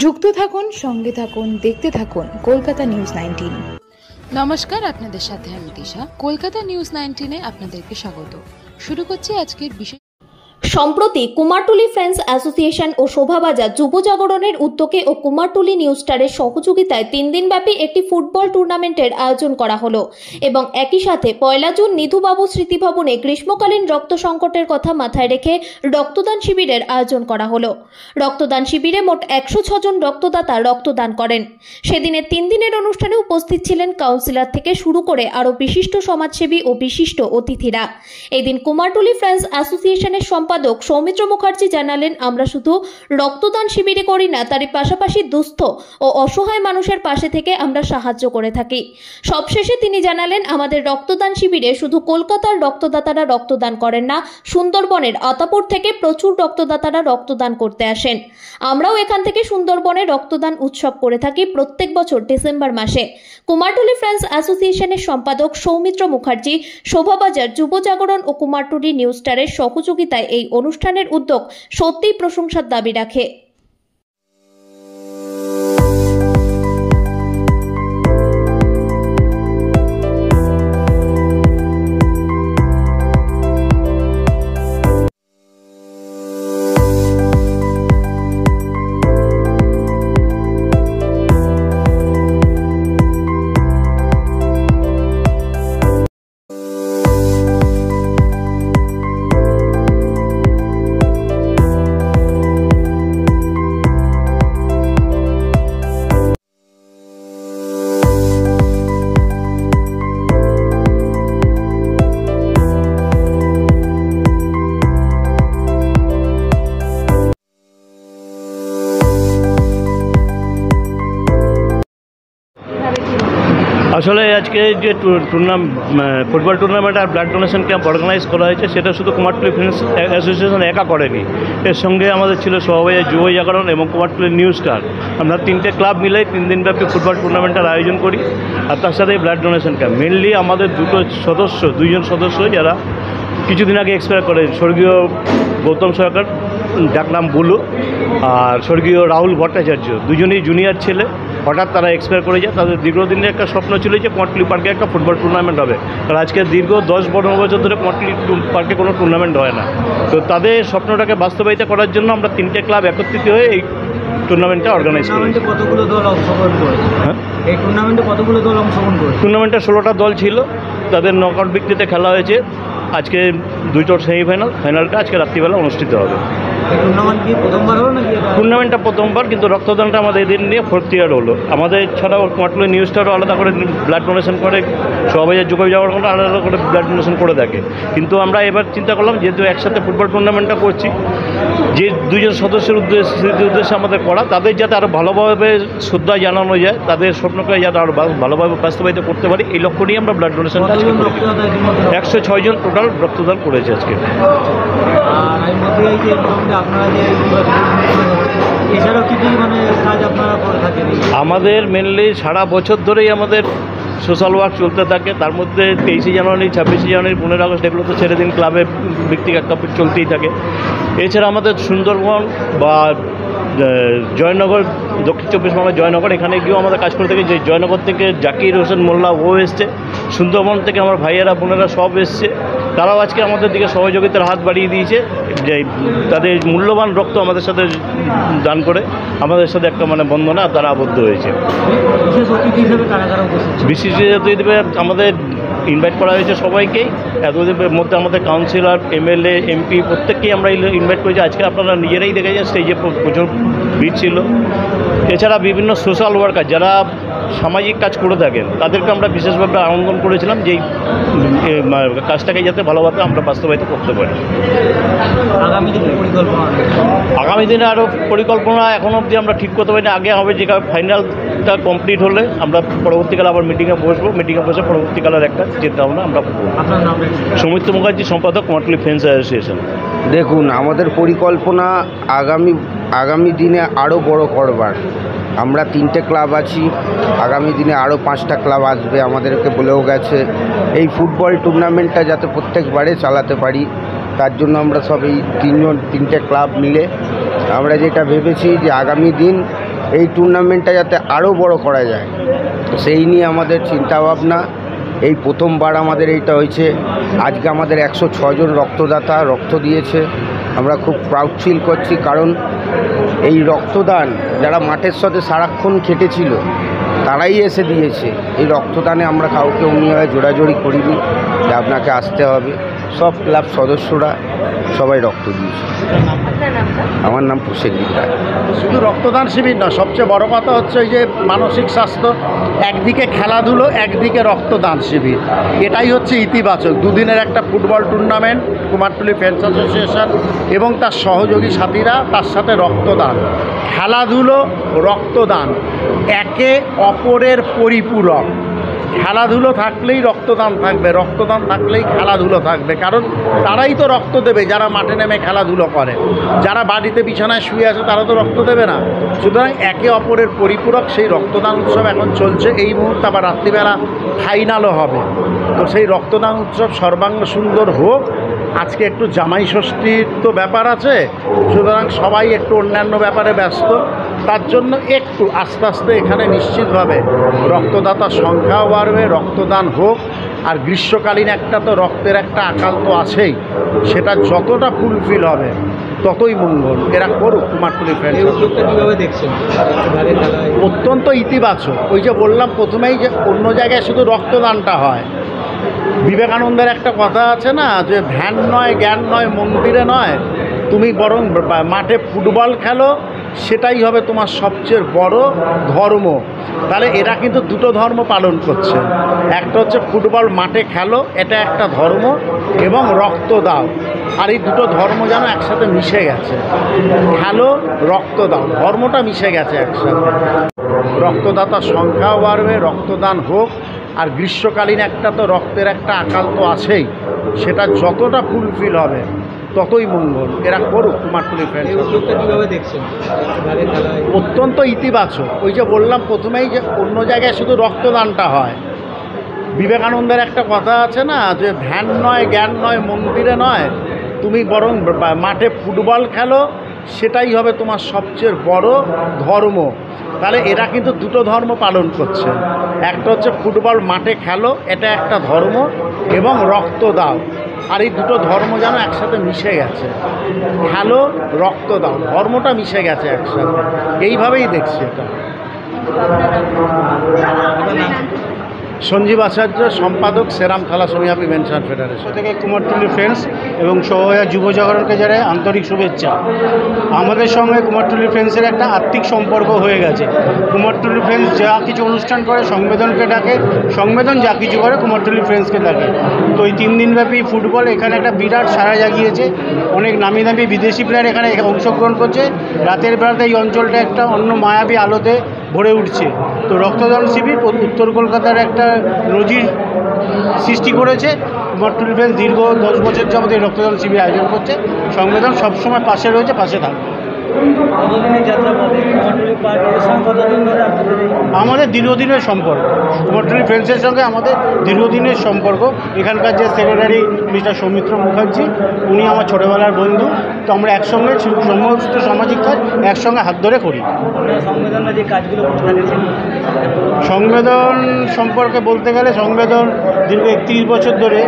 যুক্ত থাকুন, সঙ্গে থাকুন, দেখতে থাকুন কলকাতা নিউজ 19। নমস্কার, আপনাদের সাথে আমি দিশা। কলকাতা নিউজ 19-এ আপনাদেরকে স্বাগত। শুরু করছি আজকের বিশেষ। সম্প্রতি কুমারটুলি ফ্রেন্ডস অ্যাসোসিয়েশন ও শোভাবাজার যুব জাগরণের উদ্যোগে ও কুমারটুলি নিউজ স্টারের সহযোগিতায় 3 দিনব্যাপী একটি ফুটবল টুর্নামেন্টের আয়োজন করা হলো এবং একই সাথে 1 জুন নিধুবাবু স্মৃতিভবনে গ্রীষ্মকালীন রক্ত সংকটের কথা মাথায় রেখে রক্তদান শিবিরের আয়োজন করা হলো। রক্তদান শিবিরে মোট 106 জন রক্তদাতা রক্তদান করেন। সেদিনের 3 দিনের অনুষ্ঠানে উপস্থিত ছিলেন কাউন্সিলর থেকে শুরু করে আরও বিশিষ্ট সমাজসেবী ও বিশিষ্ট অতিথিরা। এদিন কুমারটুলি ফ্রেন্ডস অ্যাসোসিয়েশনের সম্পাদক সৌমিত্র মুখার্জি জানালেন, আমরা শুধু রক্তদান শিবিরে করি না, তারই পাশাপাশি দুস্থ ও অসহায় মানুষের পাশে থেকে আমরা সাহায্য করে থাকি। সবশেষে তিনি জানালেন, আমাদের রক্তদান শিবিরে শুধু কলকাতার রক্তদাতারা রক্তদান করেন না, সুন্দরবনের আতাপুর থেকে প্রচুর রক্তদাতারা রক্তদান করতে আসেন। আমরাও এখান থেকে সুন্দরবনে রক্তদান উৎসব করে থাকি প্রত্যেক বছর ডিসেম্বর মাসে। কুমারটুলি ফ্রেন্ডস অ্যাসোসিয়েশনের সম্পাদক সৌমিত্র মুখার্জি, শোভাবাজার যুব জাগরণ ও কুমারটুলি নিউজ স্টারের সহযোগিতায় এই অনুষ্ঠানের উদ্যোগ সত্যিই প্রশংসার দাবি রাখে। আসলে আজকে যে ফুটবল টুর্নামেন্ট আর ব্লাড ডোনেশন ক্যাম্প অর্গানাইজ করা হয়েছে, সেটা শুধু কুমারটুলি ফ্রেন্ডস অ্যাসোসিয়েশন একা করেনি। এর সঙ্গে আমাদের ছিল শোভাবাজার যুব জাগরণ এবং কুমারটুলি নিউজ স্টার। আমরা 3টে ক্লাব মিলে 3 দিনব্যাপী ফুটবল টুর্নামেন্টের আয়োজন করি, আর তার সাথে ব্লাড ডোনেশন ক্যাম্প। মেনলি আমাদের 2জন সদস্য যারা কিছুদিন আগে এক্সপায়ার করেন, স্বর্গীয় গৌতম সরকার, ডাকনাম বুলু, আর স্বর্গীয় রাহুল ভট্টাচার্য, দুজনেই জুনিয়র ছেলে। হঠাৎ তারা এক্সপায়ার করে যায়। তাদের দীর্ঘদিনের একটা স্বপ্ন ছিল যে কুমারটুলি পার্কে একটা ফুটবল টুর্নামেন্ট হবে, কারণ আজকে দীর্ঘ 10-12 বছর ধরে কুমারটুলি পার্কে কোনো টুর্নামেন্ট হয় না। তো তাদের স্বপ্নটাকে বাস্তবায়িত করার জন্য আমরা 3টে ক্লাব একত্রিত হয়ে এই টুর্নামেন্টটা অর্গানাইজ করি। কতগুলো দল অংশগ্রহণ করে? হ্যাঁ, এই টুর্নামেন্টে কতগুলো দল অংশগ্রহণ করে? টুর্নামেন্টে 16টা দল ছিল, তাদের নকআউট ভিত্তিতে খেলা হয়েছে। আজকে 2টোর সেমিফাইনাল, ফাইনালটা আজকে রাত্রিবেলা অনুষ্ঠিত হবে। টুর্নামেন্ট কি প্রথমবার হলো নাকি? টুর্নামেন্টটা প্রথমবার, কিন্তু রক্তদানটা আমাদের এদিন নিয়ে 4th ইয়ার হলো। আমাদের ছাড়াও কুমারটুলি নিউজটারও আলাদা করে ব্লাড ডোনেশন করে, শোভাবাজার যুব জাগরণ আলাদা করে ব্লাড ডোনেশন করে থাকে। কিন্তু আমরা এবার চিন্তা করলাম, যেহেতু একসাথে ফুটবল টুর্নামেন্টটা করছি, যে 2জন সদস্যের উদ্দেশ্যে আমাদের করা, তাদের যাতে আরও ভালোভাবে শ্রদ্ধা জানানো যায়, তাদের স্বপ্নকে যাতে আরও ভালোভাবে বাস্তবায়িত করতে পারি, এই লক্ষ্য নিয়ে আমরা ব্লাড ডোনেশনটা 106 জন টোটাল রক্তদান করেছে আজকে। আমাদের মেনলি সারা বছর ধরেই আমাদের সোশ্যাল ওয়ার্ক চলতে থাকে। তার মধ্যে 23শে জানুয়ারি, 26শে জানুয়ারি, 15 আগস্ট, এগুলো তো ছেড়ে দিন ক্লাবে ব্যক্তিগত কাপড় চলতেই থাকে। এছাড়া আমাদের সুন্দরবন বা জয়নগর, দক্ষিণ 24 পরগনা জয়নগর, এখানে গিয়েও আমাদের কাজ করে থাকে। যে জয়নগর থেকে জাকির হোসেন মোল্লা ও এসছে, সুন্দরবন থেকে আমার ভাইয়েরা বোনেরা সব এসছে। তারাও আজকে আমাদের দিকে সহযোগিতার হাত বাড়িয়ে দিয়েছে, যে তাদের মূল্যবান রক্ত আমাদের সাথে দান করে আমাদের সাথে একটা বন্ধনে তারা আবদ্ধ হয়েছে। বিশেষ অতিথি হিসেবে আমাদের ইনভাইট করা হয়েছে সবাইকেই। এতদিনের মধ্যে আমাদের কাউন্সিলর, এমএলএ, এমপি প্রত্যেককেই আমরা ইনভাইট করেছি। আজকে আপনারা নিজেরাই দেখে যায়, স্টেজে প্রচুর ভিড় ছিল। এছাড়া বিভিন্ন সোশ্যাল ওয়ার্কার যারা সামাজিক কাজ করে থাকেন, তাদেরকে আমরা বিশেষভাবে আমন্ত্রণ করেছিলাম যে কাজটাকে যাতে ভালোভাবে আমরা বাস্তবায়িত করতে পারি। আগামী দিনে আরও পরিকল্পনা এখন অবধি আমরা ঠিক করতে পারি না। আগে হবে যে ফাইনালটা কমপ্লিট হলে আমরা পরবর্তীকালে আবার মিটিংয়ে বসবো, মিটিংয়ে বসে পরবর্তীকালের একটা চিন্তাভাবনা আমরা করবো। সৌমিত্র মুখার্জি, সম্পাদক, কুমারটুলি ফ্রেন্ডস অ্যাসোসিয়েশন। দেখুন, আমাদের পরিকল্পনা আগামী দিনে আরও বড় করবার। আমরা 3টে ক্লাব আছি, আগামী দিনে আরও 5টা ক্লাব আসবে, আমাদেরকে বলেও গেছে। এই ফুটবল টুর্নামেন্টটা যাতে প্রত্যেকবারে চালাতে পারি, তার জন্য আমরা সব এই 3টে ক্লাব মিলে আমরা যেটা ভেবেছি যে আগামী দিন এই টুর্নামেন্টটা যাতে আরও বড় করা যায় সেই নিয়ে আমাদের চিন্তাভাবনা। এই প্রথমবার আমাদের এইটা হয়েছে। আজকে আমাদের 106 জন রক্তদাতা রক্ত দিয়েছে। আমরা খুব প্রাউড ফিল করছি, কারণ এই রক্তদান যারা মাঠের সাথে সারাক্ষণ খেটেছিল তারাই এসে দিয়েছে। এই রক্তদানে আমরা কাউকে অন্যভাবে জোড়াজোড়ি করিনি যে আপনাকে আসতে হবে। সব ক্লাব সদস্যরা সবাই রক্ত দিয়েছে। আমার নাম প্রসেনজিৎ রায়। শুধু রক্তদান শিবির না, সবচেয়ে বড় কথা হচ্ছে এই যে মানসিক স্বাস্থ্য, একদিকে খেলাধুলো, একদিকে রক্তদান শিবির, এটাই হচ্ছে ইতিবাচক। দুদিনের একটা football tournament, Kumartuli friends association এবং তার সহযোগী সাথীরা, তার সাথে রক্তদান, খেলাধুলো, রক্তদান একে অপরের পরিপূরক। খেলাধুলো থাকলেই রক্তদান থাকবে, রক্তদান থাকলেই খেলাধুলো থাকবে, কারণ তারাই তো রক্ত দেবে যারা মাঠে নেমে খেলাধুলো করে। যারা বাড়িতে বিছানায় শুয়ে আছে তারা তো রক্ত দেবে না। সুতরাং একে অপরের পরিপূরক সেই রক্তদান উৎসব এখন চলছে। এই মুহূর্তে আবার রাত্রিবেলা ফাইনালও হবে। তো সেই রক্তদান উৎসব সর্বাঙ্গ সুন্দর হোক। আজকে একটু জামাই ষষ্ঠীর তো ব্যাপার আছে, সুতরাং সবাই একটু অন্যান্য ব্যাপারে ব্যস্ত। তার জন্য একটু আস্তে আস্তে এখানে নিশ্চিতভাবে রক্তদাতার সংখ্যাও বাড়বে, রক্তদান হোক। আর গ্রীষ্মকালীন একটা তো রক্তের একটা আকাল তো আছেই, সেটা যতটা ফুলফিল হবে ততই মঙ্গল। এরা করুক কুমারটুলি ফ্রেন্ডস। এই উদ্যোগটা কীভাবে দেখছেন? অত্যন্ত ইতিবাচক। ওই যে বললাম প্রথমেই যে অন্য জায়গায় শুধু রক্তদানটা হয়। বিবেকানন্দের একটা কথা আছে না, যে ধ্যান নয়, জ্ঞান নয়, মন্দিরে নয়, তুমি বরং মাঠে ফুটবল খেলো, সেটাই হবে তোমার সবচেয়ে বড় ধর্ম। তাহলে এরা কিন্তু দুটো ধর্ম পালন করছে। একটা হচ্ছে ফুটবল মাঠে খেলো, এটা একটা ধর্ম, এবং রক্ত দাও। আর এই দুটো ধর্ম যেন একসাথে মিশে গেছে। খেলো, রক্ত দাও, ধর্মটা মিশে গেছে একসাথে। রক্তদাতার সংখ্যাও বাড়বে, রক্তদান হোক। আর গ্রীষ্মকালীন একটা তো রক্তের একটা আকাল তো আছেই, সেটা যতটা ফুলফিল হবে ততই মঙ্গল। এরা করুক কুমারটুলি ফ্রেন্ডস। এই উদ্যোগটা কীভাবে দেখছেন? অত্যন্ত ইতিবাচক। ওই যে বললাম প্রথমেই যে অন্য জায়গায় শুধু রক্তদানটা হয়। বিবেকানন্দের একটা কথা আছে না, যে ধ্যান নয়, জ্ঞান নয়, মন্দিরে নয়, তুমি বরং মাঠে ফুটবল খেলো, সেটাই হবে তোমার সবচেয়ে বড় ধর্ম। তাহলে এরা কিন্তু দুটো ধর্ম পালন করছে। একটা হচ্ছে ফুটবল মাঠে খেলো, এটা একটা ধর্ম, এবং রক্ত দাও। আর এই দুটো ধর্ম যেন একসাথে মিশে গেছে। খেলো, রক্ত দাও, ধর্মটা মিশে গেছে একসাথে। এইভাবেই দেখছি এটা। সঞ্জীব আচার্য, সম্পাদক, সেরাম থ্যালাসেমিয়া প্রিভেনশন ফেডারেশন থেকে কুমারটুলি ফ্রেন্ডস এবং সহয়া যুব জাগরণকে জানাই আন্তরিক শুভেচ্ছা। আমাদের সঙ্গে কুমারটুলি ফ্রেন্ডসের একটা আত্মিক সম্পর্ক হয়ে গেছে। কুমারটুলি ফ্রেন্ডস যা কিছু অনুষ্ঠান করে সংবেদনকে ডাকে, সংবেদন যা কিছু করে কুমারটুলি ফ্রেন্ডসকে ডাকে। তো এই 3 দিনব্যাপী ফুটবল এখানে একটা বিরাট সাড়া জাগিয়েছে। অনেক নামি দামি বিদেশি প্লেয়ার এখানে অংশগ্রহণ করছে। রাতের বেলাতে এই অঞ্চলটা একটা অন্য মায়াবী আলোতে ভরে উঠছে। তো রক্তদান শিবির উত্তর কলকাতার একটা নজির সৃষ্টি করেছে। কুমারটুলি ফ্রেন্ডস দীর্ঘ 10 বছর যাবত এই রক্তদান শিবির আয়োজন করছে। সংবেদন সবসময় পাশে রয়েছে, পাশে থাকবে। কতদিনের যাত্রা পথে কুমারটুলি পার্কের সঙ্গে কতদিন ধরে আপনাদের আমাদের দীর্ঘদিনের সম্পর্ক, কুমারটুলি ফ্রেন্ডসের সঙ্গে আমাদের দীর্ঘদিনের সম্পর্ক। এখানকার যে সেক্রেটারি মিস্টার সৌমিত্র মুখার্জি, উনি আমার ছোটোবেলার বন্ধু। তো আমরা একসঙ্গে সমস্ত সামাজিক কাজ একসঙ্গে হাত ধরে করি। সংবেদনটা যে কাজগুলো করতে থাকেছেন, সংবেদন সম্পর্কে বলতে গেলে, সংবেদন দীর্ঘ 31 বছর ধরে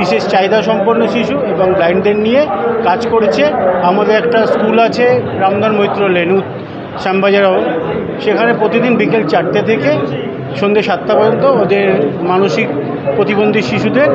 বিশেষ চাহিদা সম্পন্ন শিশু এবং ব্লাইন্ডদের নিয়ে কাজ করেছে। আমাদের একটা স্কুল আছে রামধন মৈত্র লেন, শ্যামবাজার, সেখানে প্রতিদিন বিকেল 4টে থেকে সন্ধ্যে 7টা পর্যন্ত ওদের মানসিক প্রতিবন্ধী শিশুদের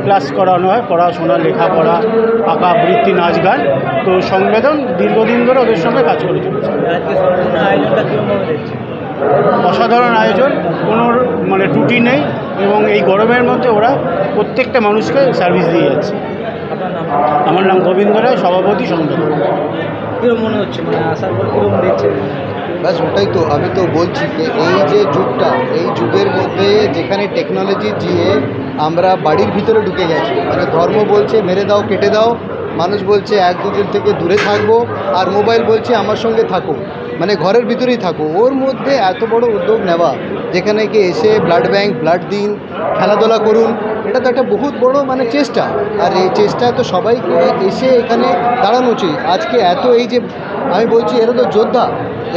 ক্লাস করানো হয়, পড়াশোনা, লেখাপড়া, আঁকা, আবৃত্তি, নাচ, গান। তো সংবেদন দীর্ঘদিন ধরে ওদের সঙ্গে কাজ করে চলেছে। আজকে সম্পূর্ণ আয়োজনটা কীভাবে দেখছেন? অসাধারণ আয়োজন, কোনো ত্রুটি নেই, এবং এই গরমের মধ্যে ওরা প্রত্যেকটা মানুষকে সার্ভিস দিয়ে যাচ্ছে। আপনার নাম? আমার নাম গোবিন্দ রায়, সভাপতি সংবেদন। কীরকম মনে হচ্ছে, আসার পর কীরকম দেখছেন? ব্যাস ওটাই তো আমি তো বলছি যে এই যে যুগটা, এই যুগের মধ্যে যেখানে টেকনোলজি দিয়ে আমরা বাড়ির ভিতরে ঢুকে গেছি, ধর্ম বলছে মেরে দাও, কেটে দাও, মানুষ বলছে 1-2 থেকে দূরে থাকবো, আর মোবাইল বলছে আমার সঙ্গে থাকো, ঘরের ভিতরেই থাকো। ওর মধ্যে এত বড় উদ্যোগ নেওয়া, যেখানে কি এসে ব্লাড ব্যাংক, ব্লাড দিন, খেলাধুলা করুন, এটা তো একটা বহুত বড় চেষ্টা। আর এই চেষ্টায় তো সবাইকে এসে এখানে দাঁড়ানো উচিত। আজকে এত এই যে আমি বলছি, এরা তো যোদ্ধা,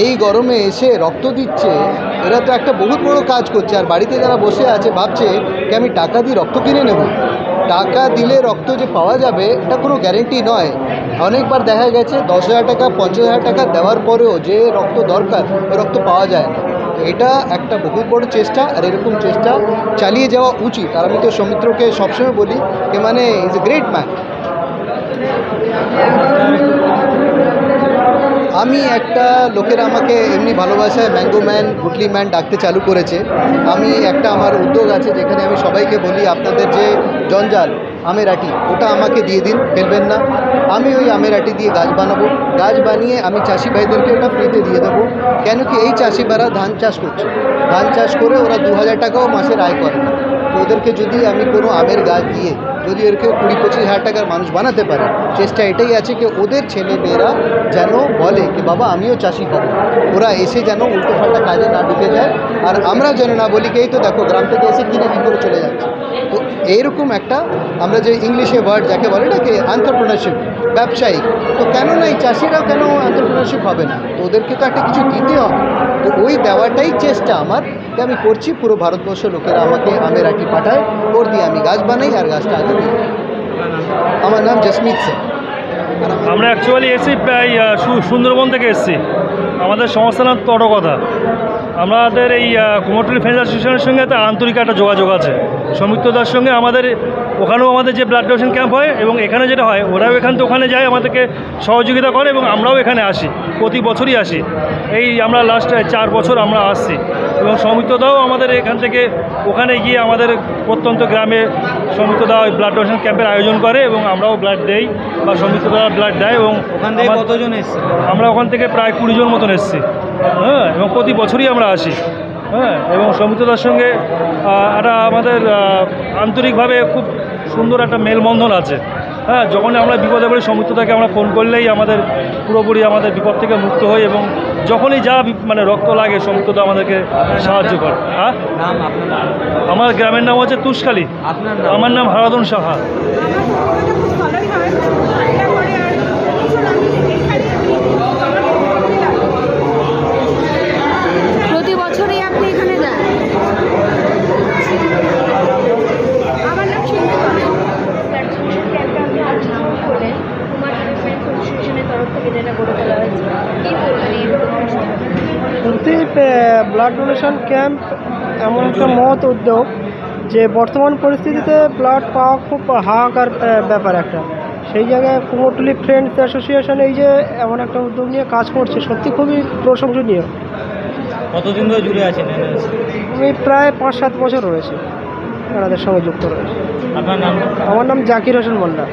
এই গরমে এসে রক্ত দিচ্ছে, এরা তো একটা বহুত বড় কাজ করছে। আর বাড়িতে যারা বসে আছে ভাবছে কি আমি টাকা দিয়ে রক্ত কিনে নেব, টাকা দিলে রক্ত যে পাওয়া যাবে এটা কোনো গ্যারেন্টি নয়। অনেকবার দেখা গেছে 10,000 টাকা 50,000 টাকা দেওয়ার পরেও যে রক্ত দরকার ওই রক্ত পাওয়া যায় না। এটা একটা বহুত বড় চেষ্টা, আর এরকম চেষ্টা চালিয়ে যাওয়া উচিত। আর আমি তো সৌমিত্রকে সবসময় বলি যে মানে ইজ এ গ্রেট ম্যান। আমি একটা লোকেরা আমাকে এমনি ভালোবাসায় ম্যাঙ্গো ম্যান, গুটলি ম্যান ডাকতে চালু করেছে। আমি একটা আমার উদ্যোগ আছে যেখানে আমি সবাইকে বলি আপনাদের যে জঞ্জাল আমের আটি ওটা আমাকে দিয়ে দিন, ফেলবেন না। আমি ওই আমের আটি দিয়ে গাছ বানাবো, গাছ বানিয়ে আমি চাষি ভাইদেরকে ওটা ফ্রিতে দিয়ে দেবো। কেন কি এই চাষি ভাইরা ধান চাষ করছে, ধান চাষ করে ওরা 2,000 টাকাও মাসের আয় করে না। তো ওদেরকে যদি আমি কোনো আমের গাছ দিয়ে যদি এরকে 20-25 হাজার টাকার মানুষ বানাতে পারে, চেষ্টা এটাই আছে কি ওদের ছেলে মেয়েরা যেন বলে কি বাবা আমিও চাষি হব, ওরা এসে যেন উল্টোপাল্টা কাজে না ঢুকে যায়। আর আমরা যেন না বলি কি এই তো দেখো গ্রাম থেকে এসে কিনে কি করে চলে যাচ্ছে। তো এইরকম একটা আমরা যে ইংলিশে ওয়ার্ড যাকে বলে না কি এন্টারপ্রেনারশিপ, ব্যবসায়ী, তো কেন না এই চাষিরাও কেন এন্টারপ্রেনারশিপ হবে না? তো ওদেরকে তো একটা কিছু দিতে হবে। তো ওই দেওয়াটাই চেষ্টা আমার, যে আমি করছি। পুরো ভারতবর্ষের লোকেরা আমাকে আমের আটি পাঠায়, ওর দিয়ে আমি গাছ বানাই আর গাছটা আগে দিই। আমার নাম জসমিত সিং। আমরা অ্যাকচুয়ালি এসেছি প্রায় সুন্দরবন থেকে এসেছি। আমাদের সমস্যা নাম তটকথা। আমাদের এই কুমারটুলি ফ্রেন্ডস অ্যাসোসিয়েশনের সঙ্গে একটা আন্তরিক একটা যোগাযোগ আছে। সৌমিত্রদার সঙ্গে আমাদের ওখানেও আমাদের যে ব্লাড ডোনেশন ক্যাম্প হয় এবং এখানে যেটা হয় ওরাও এখান থেকে ওখানে যায়, আমাদেরকে সহযোগিতা করে এবং আমরাও এখানে আসি, প্রতি বছরই আসি। এই আমরা লাস্ট 4 বছর আমরা আসছি এবং সৌমিত্রদাও আমাদের এখান থেকে ওখানে গিয়ে আমাদের প্রত্যন্ত গ্রামে সৌমিত্রদা ওই ব্লাড ডোনেশন ক্যাম্পের আয়োজন করে এবং আমরাও ব্লাড দেই বা সৌমিত্রদা ব্লাড দেয়। এবং ওখান থেকে কতজন এসছে? আমরা ওখান থেকে প্রায় 20 জন মতন এসেছি, হ্যাঁ, এবং প্রতি বছরই আমরা আসি, হ্যাঁ। এবং সৌমিত্রদার সঙ্গে একটা আমাদের আন্তরিকভাবে খুব সুন্দর একটা মেলবন্ধন আছে, হ্যাঁ। যখন আমরা বিপদে পড়ি সৌমিত্রদাকে আমরা ফোন করলেই আমাদের পুরোপুরি আমাদের বিপদ থেকে মুক্ত হই এবং যখনই যা মানে রক্ত লাগে সৌমিত্রদা আমাদেরকে সাহায্য করে। হ্যাঁ, আমার গ্রামের নাম হচ্ছে তুষখালী। আমার নাম হারাধন সাহা। প্রতি বছরই আপনি এখানে যান? আমার নাম সত্যি ব্লাড ডোনেশন ক্যাম্প এমন একটা মহৎ উদ্যোগ যে বর্তমান পরিস্থিতিতে ব্লাড পাওয়া খুব হাহাকার ব্যাপার একটা। সেই জায়গায় কুমারটুলি ফ্রেন্ডস অ্যাসোসিয়েশন এই যে এমন একটা উদ্যোগ নিয়ে কাজ করছে সত্যি খুবই প্রশংসনীয়। কতদিন ধরে জুড়ে আছেন? আমি প্রায় 5-7 বছর রয়েছি এনাদের সঙ্গে যুক্ত রয়েছে। আপনার নাম? আমার নাম জাকির হোসেন মোল্লা।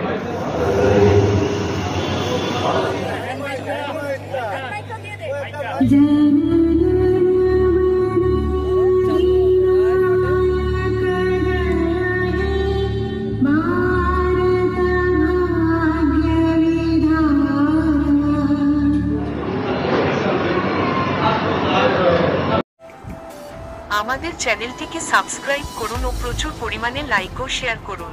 আমাদের চ্যানেলটিকে সাবস্ক্রাইব করুন ও প্রচুর পরিমাণে লাইক ও শেয়ার করুন।